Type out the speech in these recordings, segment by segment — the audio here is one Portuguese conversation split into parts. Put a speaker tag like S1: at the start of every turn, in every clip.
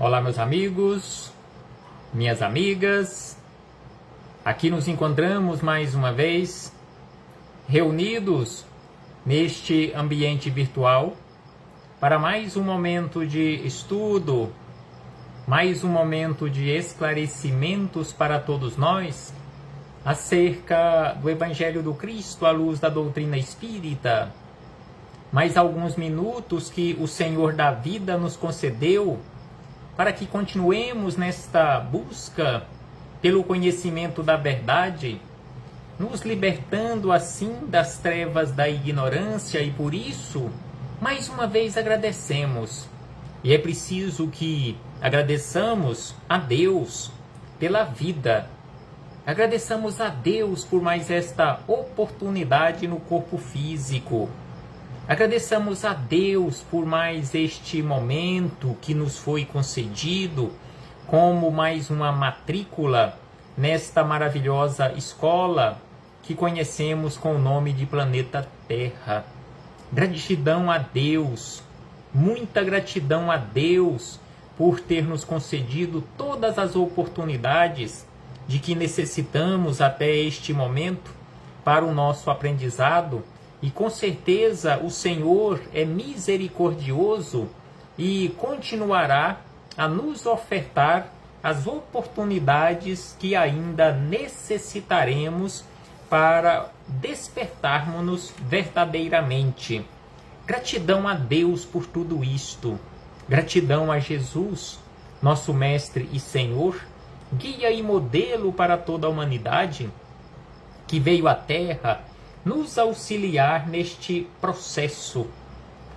S1: Olá, meus amigos, minhas amigas. Aqui nos encontramos mais uma vez, reunidos neste ambiente virtual, para mais um momento de estudo, mais um momento de esclarecimentos para todos nós, acerca do Evangelho do Cristo à luz da doutrina espírita. Mais alguns minutos que o Senhor da vida nos concedeu, para que continuemos nesta busca pelo conhecimento da verdade, nos libertando assim das trevas da ignorância, e por isso, mais uma vez agradecemos. E é preciso que agradeçamos a Deus pela vida. Agradeçamos a Deus por mais esta oportunidade no corpo físico. Agradeçamos a Deus por mais este momento que nos foi concedido, como mais uma matrícula nesta maravilhosa escola que conhecemos com o nome de Planeta Terra. Gratidão a Deus, muita gratidão a Deus por ter nos concedido todas as oportunidades de que necessitamos até este momento para o nosso aprendizado. E com certeza o Senhor é misericordioso e continuará a nos ofertar as oportunidades que ainda necessitaremos para despertarmos-nos verdadeiramente. Gratidão a Deus por tudo isto. Gratidão a Jesus, nosso Mestre e Senhor, guia e modelo para toda a humanidade, que veio à Terra nos auxiliar neste processo.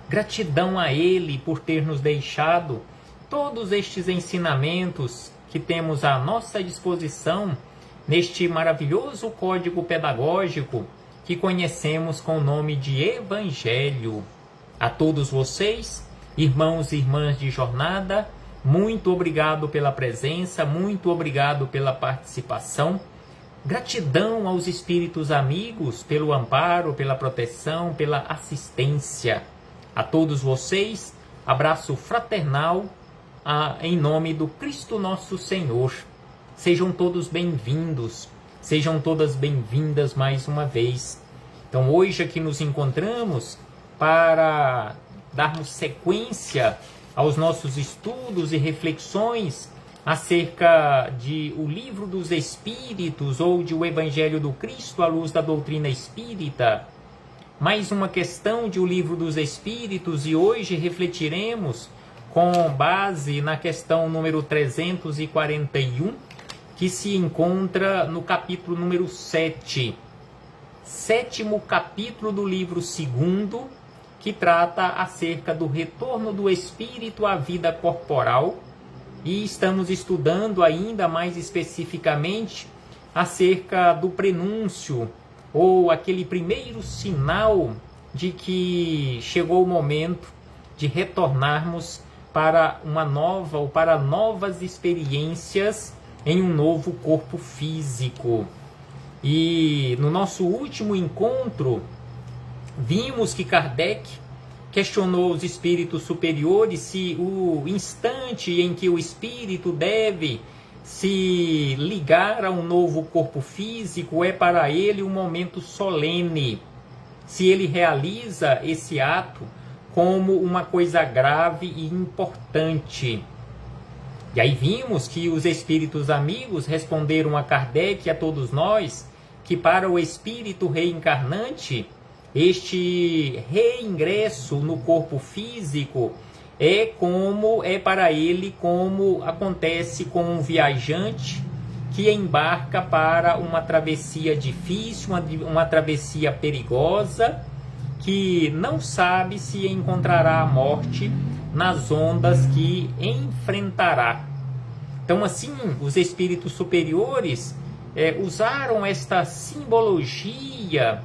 S1: Gratidão a Ele por ter nos deixado todos estes ensinamentos que temos à nossa disposição neste maravilhoso código pedagógico que conhecemos com o nome de Evangelho. A todos vocês, irmãos e irmãs de jornada, muito obrigado pela presença, muito obrigado pela participação. Gratidão aos espíritos amigos pelo amparo, pela proteção, pela assistência. A todos vocês, abraço fraternal em nome do Cristo nosso Senhor. Sejam todos bem-vindos, sejam todas bem-vindas mais uma vez. Então hoje aqui nos encontramos para darmos sequência aos nossos estudos e reflexões acerca de o Livro dos Espíritos ou de o Evangelho do Cristo à luz da doutrina espírita. Mais uma questão de o Livro dos Espíritos, e hoje refletiremos com base na questão número 341, que se encontra no capítulo número 7. Sétimo capítulo do livro 2º, que trata acerca do retorno do espírito à vida corporal. E estamos estudando ainda mais especificamente acerca do prenúncio, ou aquele primeiro sinal de que chegou o momento de retornarmos para uma nova ou para novas experiências em um novo corpo físico. E no nosso último encontro, vimos que Kardec questionou os espíritos superiores se o instante em que o espírito deve se ligar a um novo corpo físico é para ele um momento solene, se ele realiza esse ato como uma coisa grave e importante. E aí vimos que os espíritos amigos responderam a Kardec e a todos nós que para o espírito reencarnante, este reingresso no corpo físico é para ele como acontece com um viajante que embarca para uma travessia difícil, uma travessia perigosa, que não sabe se encontrará a morte nas ondas que enfrentará. Então, assim, os espíritos superiores usaram esta simbologia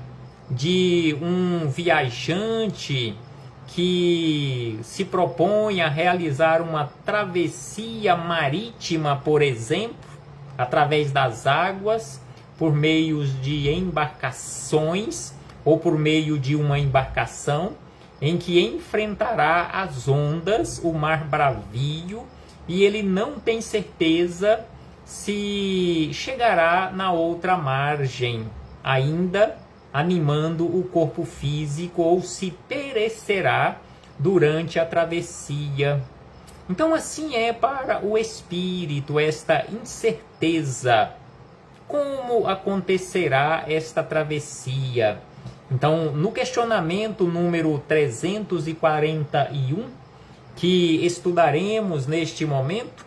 S1: de um viajante que se propõe a realizar uma travessia marítima, por exemplo, através das águas, por meio de embarcações ou por meio de uma embarcação em que enfrentará as ondas, o mar bravio, e ele não tem certeza se chegará na outra margem, ainda animando o corpo físico, ou se perecerá durante a travessia. Então assim é para o espírito esta incerteza. Como acontecerá esta travessia? Então, no questionamento número 341, que estudaremos neste momento,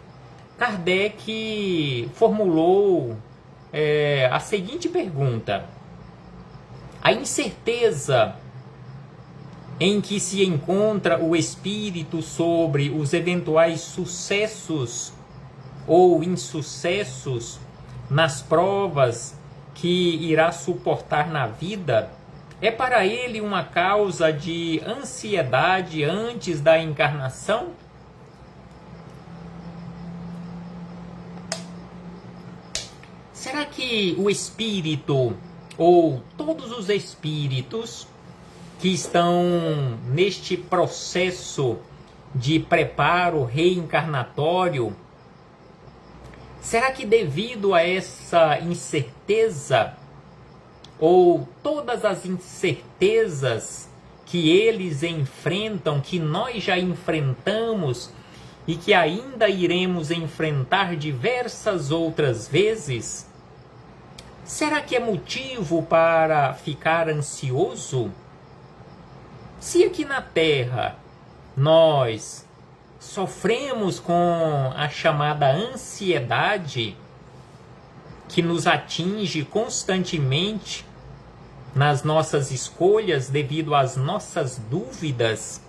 S1: Kardec formulou a seguinte pergunta: a incerteza em que se encontra o espírito sobre os eventuais sucessos ou insucessos nas provas que irá suportar na vida, é para ele uma causa de ansiedade antes da encarnação? Será que o espírito, ou todos os espíritos que estão neste processo de preparo reencarnatório, será que devido a essa incerteza, ou todas as incertezas que eles enfrentam, que nós já enfrentamos e que ainda iremos enfrentar diversas outras vezes, será que é motivo para ficar ansioso? Se aqui na Terra nós sofremos com a chamada ansiedade, que nos atinge constantemente nas nossas escolhas devido às nossas dúvidas,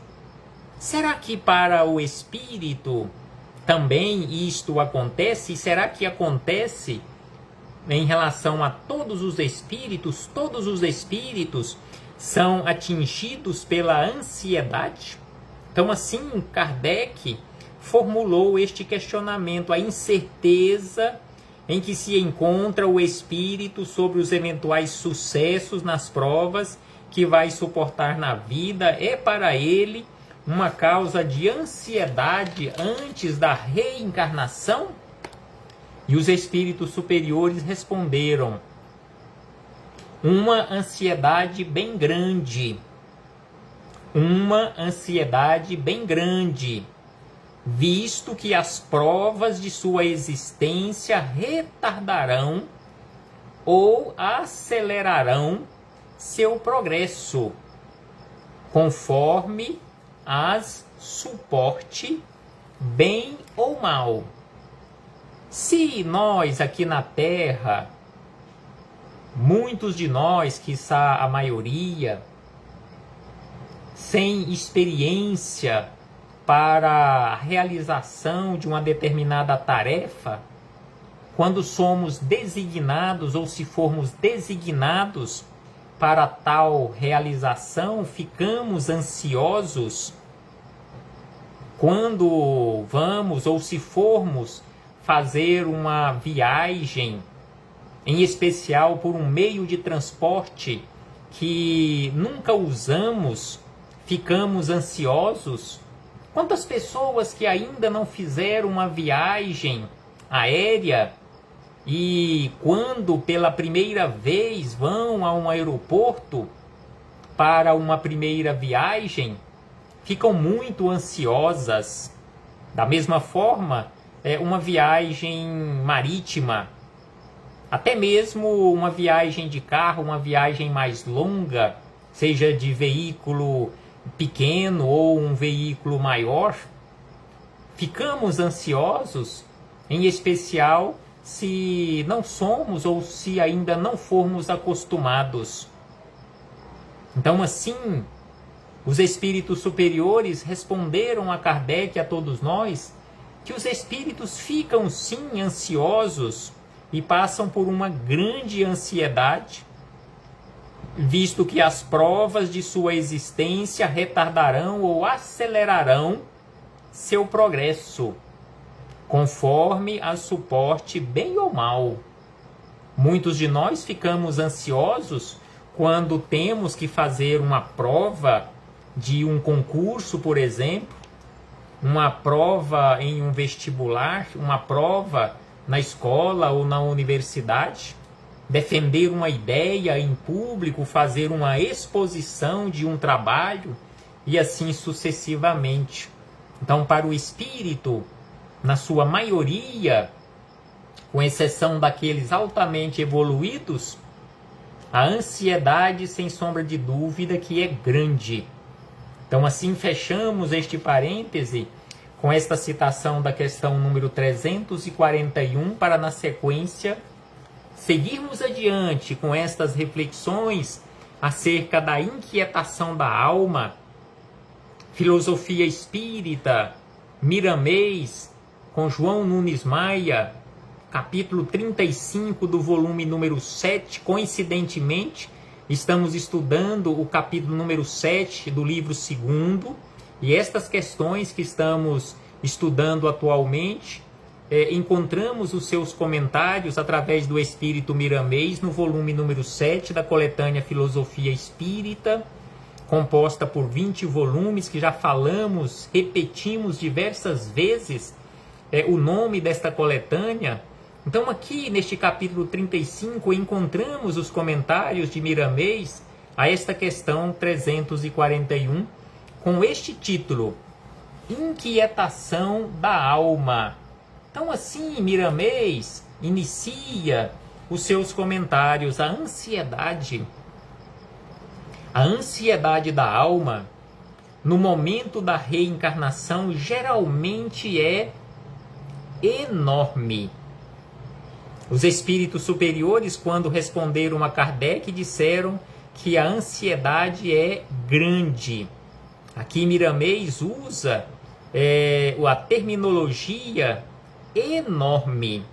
S1: será que para o espírito também isto acontece? Será que acontece em relação a todos os espíritos? Todos os espíritos são atingidos pela ansiedade? Então, assim, Kardec formulou este questionamento: a incerteza em que se encontra o espírito sobre os eventuais sucessos nas provas que vai suportar na vida, é para ele uma causa de ansiedade antes da reencarnação? E os espíritos superiores responderam: uma ansiedade bem grande. Uma ansiedade bem grande, visto que as provas de sua existência retardarão ou acelerarão seu progresso, conforme as suporte, bem ou mal. Se nós aqui na Terra, muitos de nós, quiçá a maioria, sem experiência para a realização de uma determinada tarefa, quando somos designados ou se formos designados para tal realização, ficamos ansiosos. Quando vamos ou se formos fazer uma viagem, em especial por um meio de transporte que nunca usamos, ficamos ansiosos. Quantas pessoas que ainda não fizeram uma viagem aérea e quando pela primeira vez vão a um aeroporto para uma primeira viagem, ficam muito ansiosas. Da mesma forma, uma viagem marítima, até mesmo uma viagem de carro, uma viagem mais longa, seja de veículo pequeno ou um veículo maior, ficamos ansiosos, em especial se não somos ou se ainda não formos acostumados. Então, assim, os espíritos superiores responderam a Kardec, a todos nós, que os espíritos ficam sim ansiosos e passam por uma grande ansiedade, visto que as provas de sua existência retardarão ou acelerarão seu progresso, conforme a suporte bem ou mal. Muitos de nós ficamos ansiosos quando temos que fazer uma prova de um concurso, por exemplo, uma prova em um vestibular, uma prova na escola ou na universidade, defender uma ideia em público, fazer uma exposição de um trabalho e assim sucessivamente. Então, para o espírito, na sua maioria, com exceção daqueles altamente evoluídos, a ansiedade, sem sombra de dúvida, que é grande. Então, assim, fechamos este parêntese com esta citação da questão número 341, para, na sequência, seguirmos adiante com estas reflexões acerca da inquietação da alma, filosofia espírita, Miramês, com João Nunes Maia, capítulo 35 do volume número 7. Coincidentemente, estamos estudando o capítulo número 7 do livro 2º, e estas questões que estamos estudando atualmente, encontramos os seus comentários através do Espírito Miramês no volume número 7 da coletânea Filosofia Espírita, composta por 20 volumes, que já falamos, repetimos diversas vezes o nome desta coletânea. Então, aqui neste capítulo 35, encontramos os comentários de Miramês a esta questão 341, com este título: Inquietação da Alma. Então, assim, Miramês inicia os seus comentários. A ansiedade da alma, no momento da reencarnação, geralmente é enorme. Os espíritos superiores, quando responderam a Kardec, disseram que a ansiedade é grande. Aqui Miramês usa a terminologia enorme.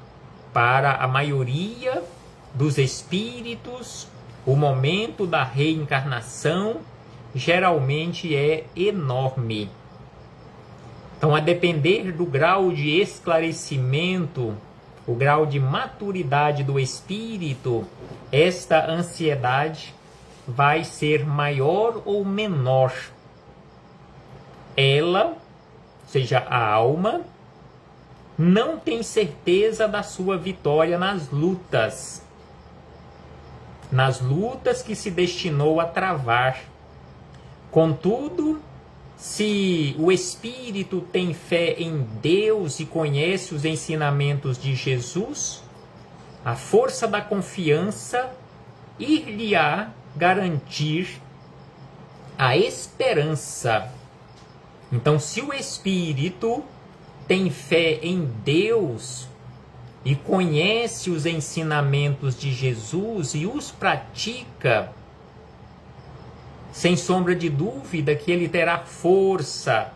S1: Para a maioria dos espíritos, o momento da reencarnação geralmente é enorme. Então, a depender do grau de esclarecimento, o grau de maturidade do espírito, esta ansiedade vai ser maior ou menor. Ela, ou seja, a alma, não tem certeza da sua vitória nas lutas que se destinou a travar. Contudo, se o espírito tem fé em Deus e conhece os ensinamentos de Jesus, a força da confiança ir-lhe-á garantir a esperança. Então, se o espírito tem fé em Deus e conhece os ensinamentos de Jesus e os pratica, sem sombra de dúvida que ele terá força,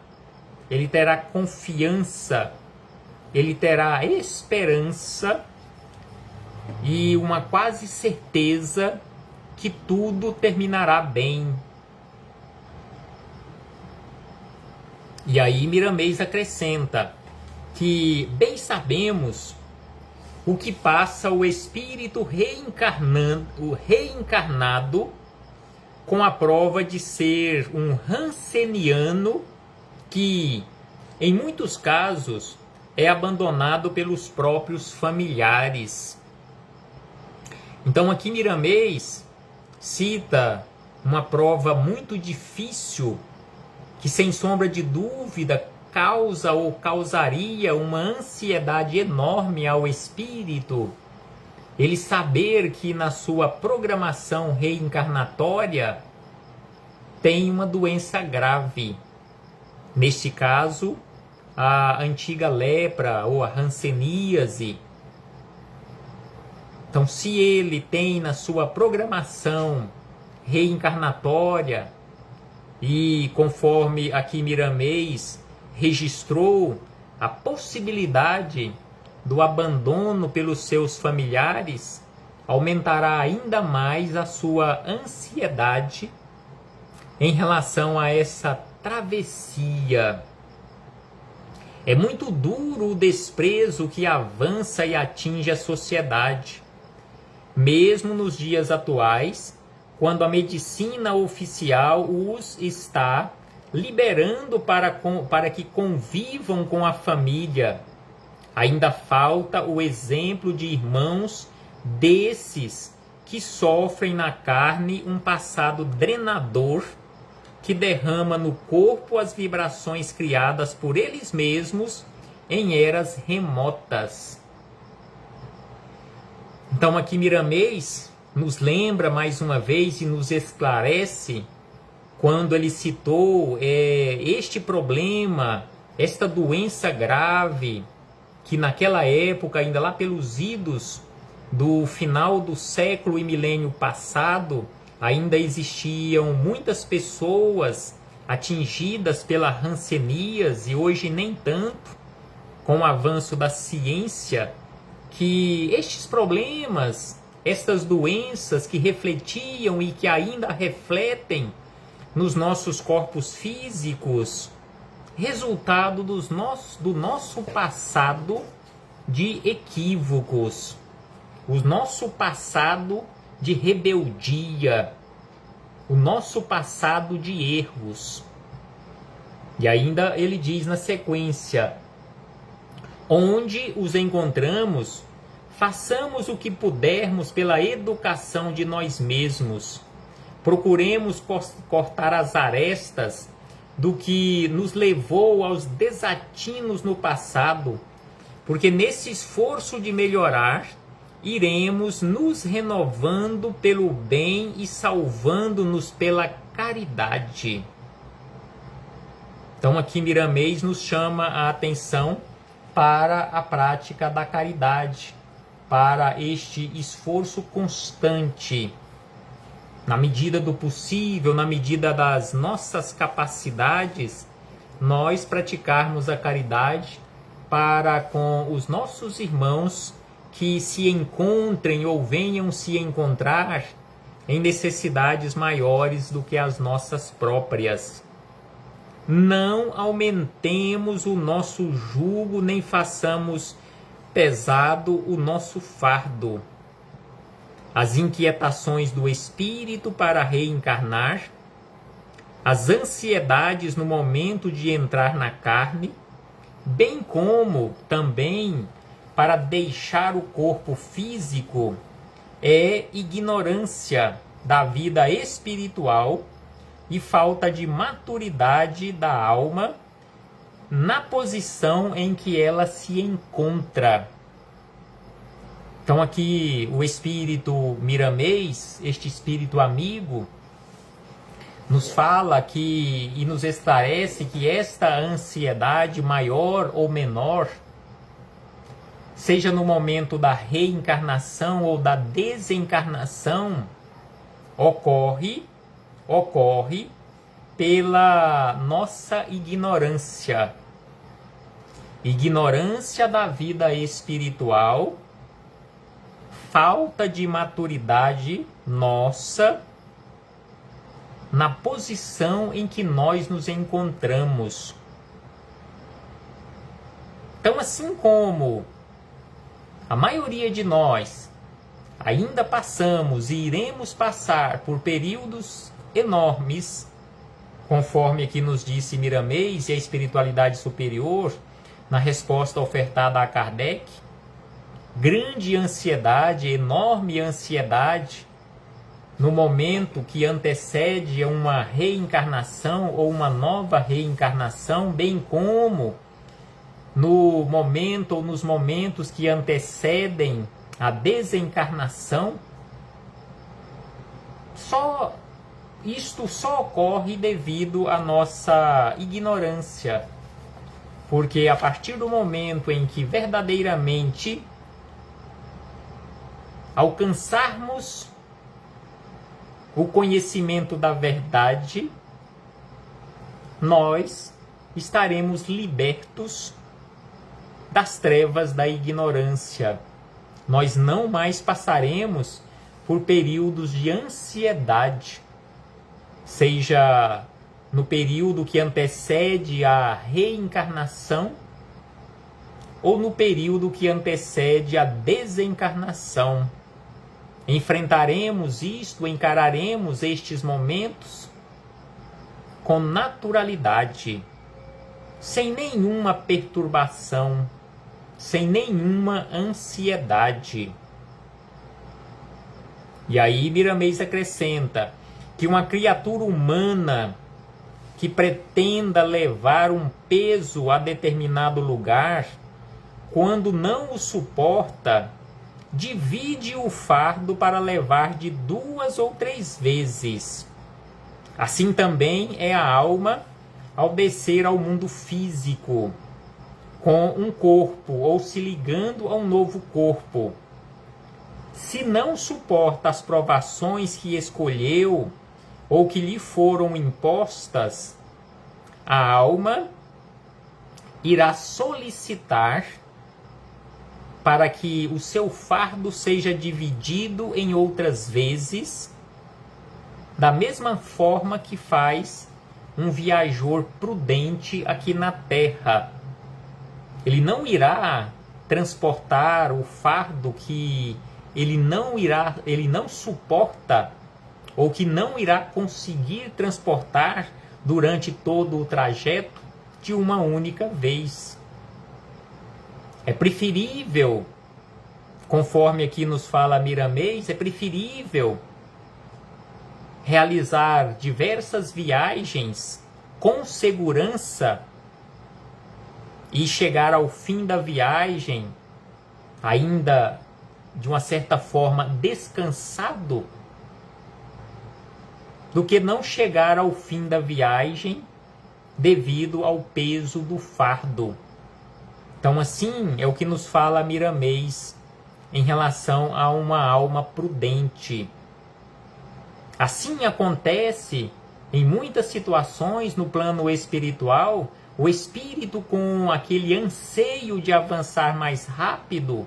S1: ele terá confiança, ele terá esperança e uma quase certeza que tudo terminará bem. E aí Miramês acrescenta que bem sabemos o que passa o espírito reencarnado com a prova de ser um ranceniano que, em muitos casos, é abandonado pelos próprios familiares. Então aqui Miramês cita uma prova muito difícil que, sem sombra de dúvida, causa ou causaria uma ansiedade enorme ao espírito, ele saber que na sua programação reencarnatória tem uma doença grave. Neste caso, a antiga lepra ou a hanseníase. Então, se ele tem na sua programação reencarnatória, e conforme aqui Miramês registrou a possibilidade do abandono pelos seus familiares, aumentará ainda mais a sua ansiedade em relação a essa travessia. É muito duro o desprezo que avança e atinge a sociedade, mesmo nos dias atuais, quando a medicina oficial os está liberando para que convivam com a família. Ainda falta o exemplo de irmãos desses que sofrem na carne um passado drenador, que derrama no corpo as vibrações criadas por eles mesmos em eras remotas. Então aqui Miramês nos lembra mais uma vez e nos esclarece quando ele citou este problema, esta doença grave, que naquela época, ainda lá pelos idos do final do século e milênio passado, ainda existiam muitas pessoas atingidas pela hanseníase, e hoje nem tanto, com o avanço da ciência, que estes problemas, estas doenças que refletiam e que ainda refletem nos nossos corpos físicos, resultado do nosso passado de equívocos, o nosso passado de rebeldia, o nosso passado de erros. E ainda ele diz na sequência: onde os encontramos, façamos o que pudermos pela educação de nós mesmos. Procuremos cortar as arestas do que nos levou aos desatinos no passado, porque nesse esforço de melhorar, iremos nos renovando pelo bem e salvando-nos pela caridade. Então aqui Miramês nos chama a atenção para a prática da caridade, para este esforço constante, na medida do possível, na medida das nossas capacidades, nós praticarmos a caridade para com os nossos irmãos que se encontrem ou venham se encontrar em necessidades maiores do que as nossas próprias. Não aumentemos o nosso jugo, nem façamos pesado o nosso fardo. As inquietações do espírito para reencarnar, as ansiedades no momento de entrar na carne, bem como também para deixar o corpo físico, é ignorância da vida espiritual e falta de maturidade da alma na posição em que ela se encontra. Então aqui o espírito Miramês, este espírito amigo, nos fala que e nos esclarece que esta ansiedade maior ou menor, seja no momento da reencarnação ou da desencarnação, ocorre pela nossa ignorância. Ignorância da vida espiritual, falta de maturidade nossa na posição em que nós nos encontramos. Então, assim como a maioria de nós ainda passamos e iremos passar por períodos enormes, conforme aqui nos disse Miramês e a espiritualidade superior, na resposta ofertada a Kardec, grande ansiedade, enorme ansiedade, no momento que antecede a uma reencarnação ou uma nova reencarnação, bem como no momento ou nos momentos que antecedem a desencarnação. Isto só ocorre devido à nossa ignorância, porque a partir do momento em que verdadeiramente alcançarmos o conhecimento da verdade, nós estaremos libertos das trevas da ignorância. Nós não mais passaremos por períodos de ansiedade, seja no período que antecede a reencarnação ou no período que antecede a desencarnação. Enfrentaremos isto, encararemos estes momentos com naturalidade, sem nenhuma perturbação, sem nenhuma ansiedade. E aí Miramês acrescenta que uma criatura humana que pretenda levar um peso a determinado lugar, quando não o suporta, divide o fardo para levar de 2 ou 3 vezes. Assim também é a alma ao descer ao mundo físico, com um corpo ou se ligando a um novo corpo. Se não suporta as provações que escolheu ou que lhe foram impostas, a alma irá solicitar para que o seu fardo seja dividido em outras vezes, da mesma forma que faz um viajor prudente aqui na Terra. Ele não irá transportar o fardo que ele não suporta ou que não irá conseguir transportar durante todo o trajeto de uma única vez. É preferível, conforme aqui nos fala Miramês, é preferível realizar diversas viagens com segurança e chegar ao fim da viagem ainda de uma certa forma descansado, do que não chegar ao fim da viagem devido ao peso do fardo. Então assim é o que nos fala Miramês em relação a uma alma prudente. Assim acontece em muitas situações no plano espiritual, o espírito com aquele anseio de avançar mais rápido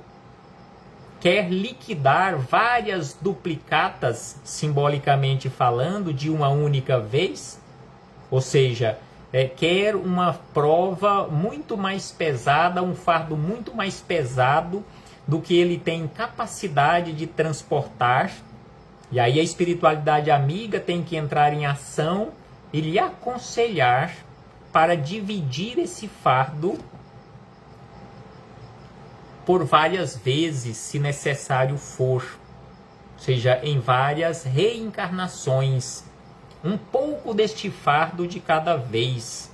S1: quer liquidar várias duplicatas, simbolicamente falando, de uma única vez, ou seja, quer uma prova muito mais pesada, um fardo muito mais pesado do que ele tem capacidade de transportar. E aí a espiritualidade amiga tem que entrar em ação e lhe aconselhar para dividir esse fardo por várias vezes, se necessário for, ou seja, em várias reencarnações, um pouco deste fardo de cada vez.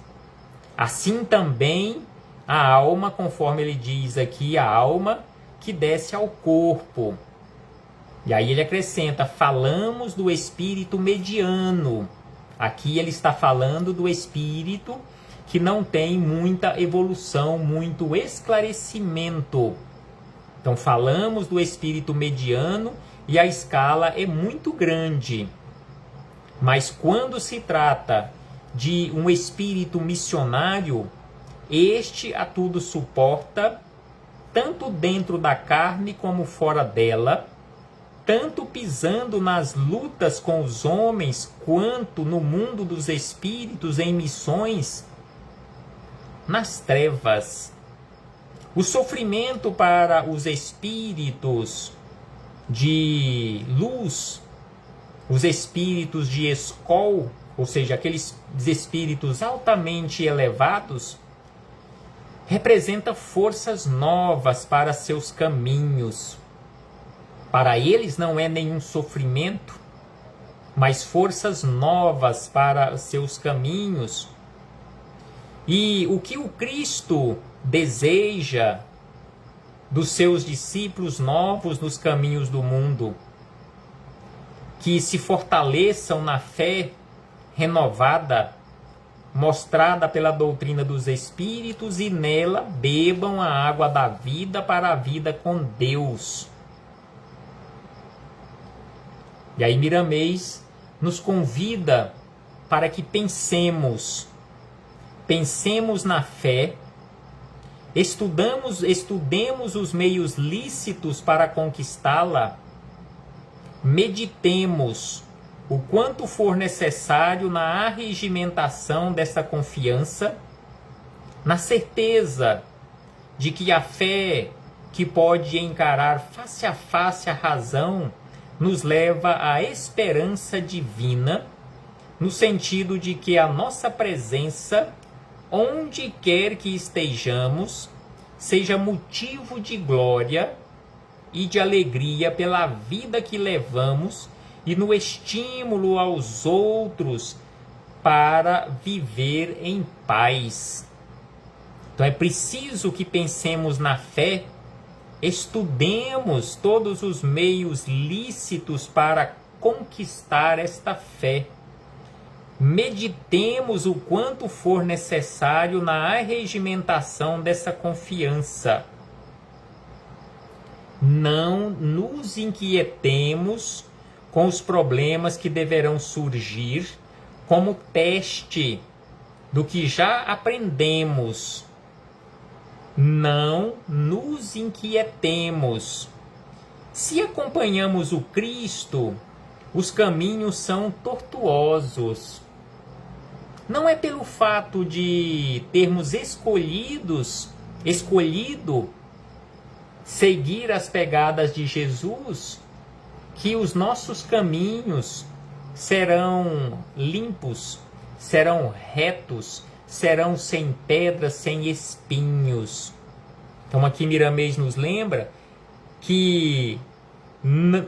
S1: Assim também a alma, conforme ele diz aqui, a alma que desce ao corpo. E aí ele acrescenta, falamos do espírito mediano. Aqui ele está falando do espírito que não tem muita evolução, muito esclarecimento. Então falamos do espírito mediano e a escala é muito grande. Mas quando se trata de um espírito missionário, este a tudo suporta, tanto dentro da carne como fora dela, tanto pisando nas lutas com os homens, quanto no mundo dos espíritos em missões, nas trevas. O sofrimento para os espíritos de luz, os espíritos de escol, ou seja, aqueles espíritos altamente elevados, representa forças novas para seus caminhos. Para eles não é nenhum sofrimento, mas forças novas para seus caminhos. E o que o Cristo deseja dos seus discípulos novos nos caminhos do mundo? Que se fortaleçam na fé renovada, mostrada pela doutrina dos Espíritos, e nela bebam a água da vida para a vida com Deus. E aí Miramês nos convida para que pensemos na fé, estudemos os meios lícitos para conquistá-la, meditemos o quanto for necessário na arregimentação dessa confiança, na certeza de que a fé que pode encarar face a face a razão nos leva à esperança divina, no sentido de que a nossa presença, onde quer que estejamos, seja motivo de glória e de alegria pela vida que levamos e no estímulo aos outros para viver em paz. Então é preciso que pensemos na fé, estudemos todos os meios lícitos para conquistar esta fé. Meditemos o quanto for necessário na arregimentação dessa confiança. Não nos inquietemos com os problemas que deverão surgir como teste do que já aprendemos. Não nos inquietemos. Se acompanhamos o Cristo, os caminhos são tortuosos. Não é pelo fato de termos escolhido seguir as pegadas de Jesus que os nossos caminhos serão limpos, serão retos, serão sem pedras, sem espinhos. Então aqui Miramês nos lembra que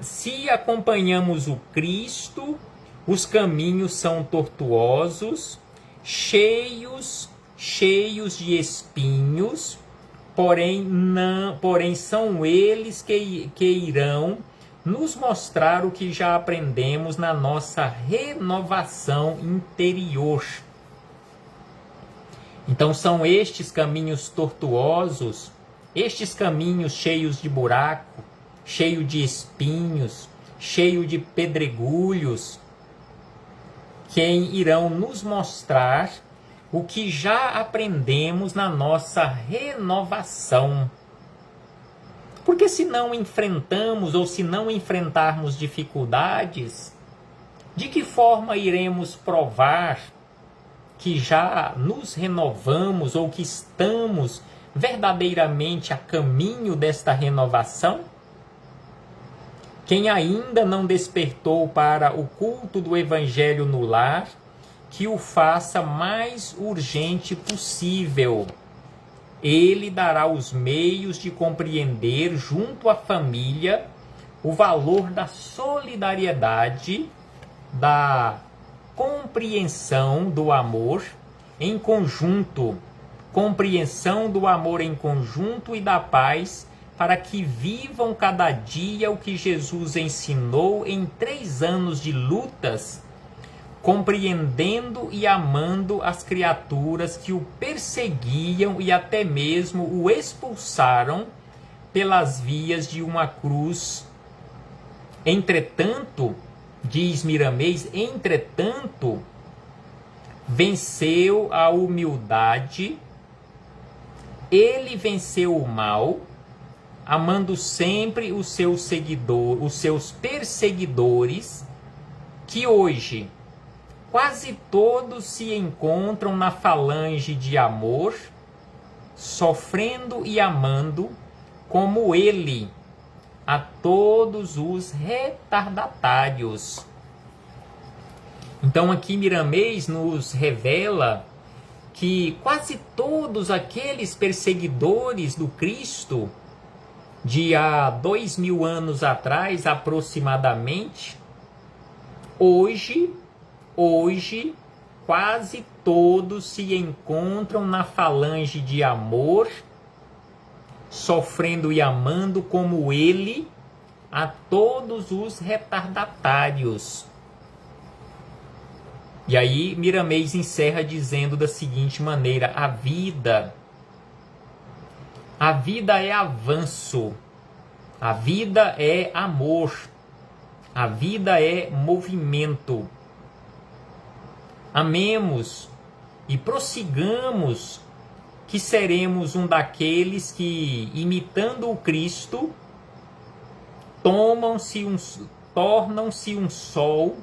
S1: se acompanhamos o Cristo, os caminhos são tortuosos, cheios de espinhos, porém são eles que irão nos mostrar o que já aprendemos na nossa renovação interior. Então são estes caminhos tortuosos, estes caminhos cheios de buraco, cheio de espinhos, cheio de pedregulhos, quem irão nos mostrar o que já aprendemos na nossa renovação. Porque se não enfrentamos ou se não enfrentarmos dificuldades, de que forma iremos provar que já nos renovamos ou que estamos verdadeiramente a caminho desta renovação? Quem ainda não despertou para o culto do Evangelho no lar, que o faça mais urgente possível. Ele dará os meios de compreender junto à família o valor da solidariedade, da compreensão do amor em conjunto, compreensão do amor em conjunto e da paz, para que vivam cada dia o que Jesus ensinou em 3 anos de lutas, compreendendo e amando as criaturas que o perseguiam e até mesmo o expulsaram pelas vias de uma cruz. Entretanto, diz Miramês, venceu a humildade, ele venceu o mal, amando sempre os seus perseguidores, que hoje quase todos se encontram na falange de amor, sofrendo e amando, como ele, a todos os retardatários. Então aqui Miramês nos revela que quase todos aqueles perseguidores do Cristo, de há 2000 anos atrás aproximadamente, hoje quase todos se encontram na falange de amor, sofrendo e amando como ele a todos os retardatários. E aí Miramês encerra dizendo da seguinte maneira: a vida é avanço, a vida é amor, a vida é movimento. Amemos e prossigamos, que seremos um daqueles que, imitando o Cristo, tornam-se um sol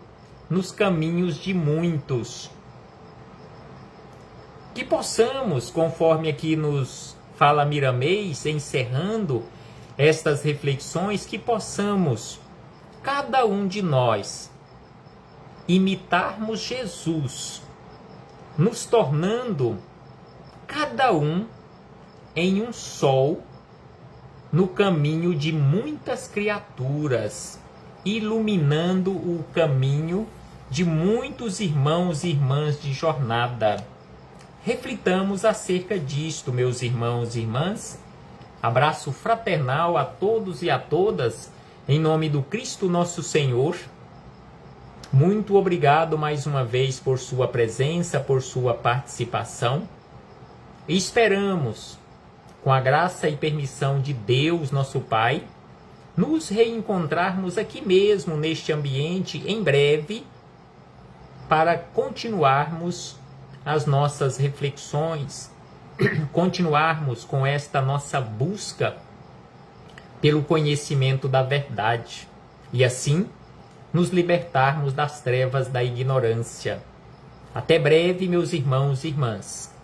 S1: nos caminhos de muitos. Que possamos, conforme aqui nos fala Miramês, encerrando estas reflexões, que possamos, cada um de nós, imitarmos Jesus, nos tornando cada um em um sol no caminho de muitas criaturas, iluminando o caminho de muitos irmãos e irmãs de jornada. Reflitamos acerca disto, meus irmãos e irmãs. Abraço fraternal a todos e a todas, em nome do Cristo nosso Senhor. Muito obrigado mais uma vez por sua presença, por sua participação. E esperamos, com a graça e permissão de Deus, nosso Pai, nos reencontrarmos aqui mesmo, neste ambiente, em breve, para continuarmos as nossas reflexões, continuarmos com esta nossa busca pelo conhecimento da verdade e assim nos libertarmos das trevas da ignorância. Até breve, meus irmãos e irmãs.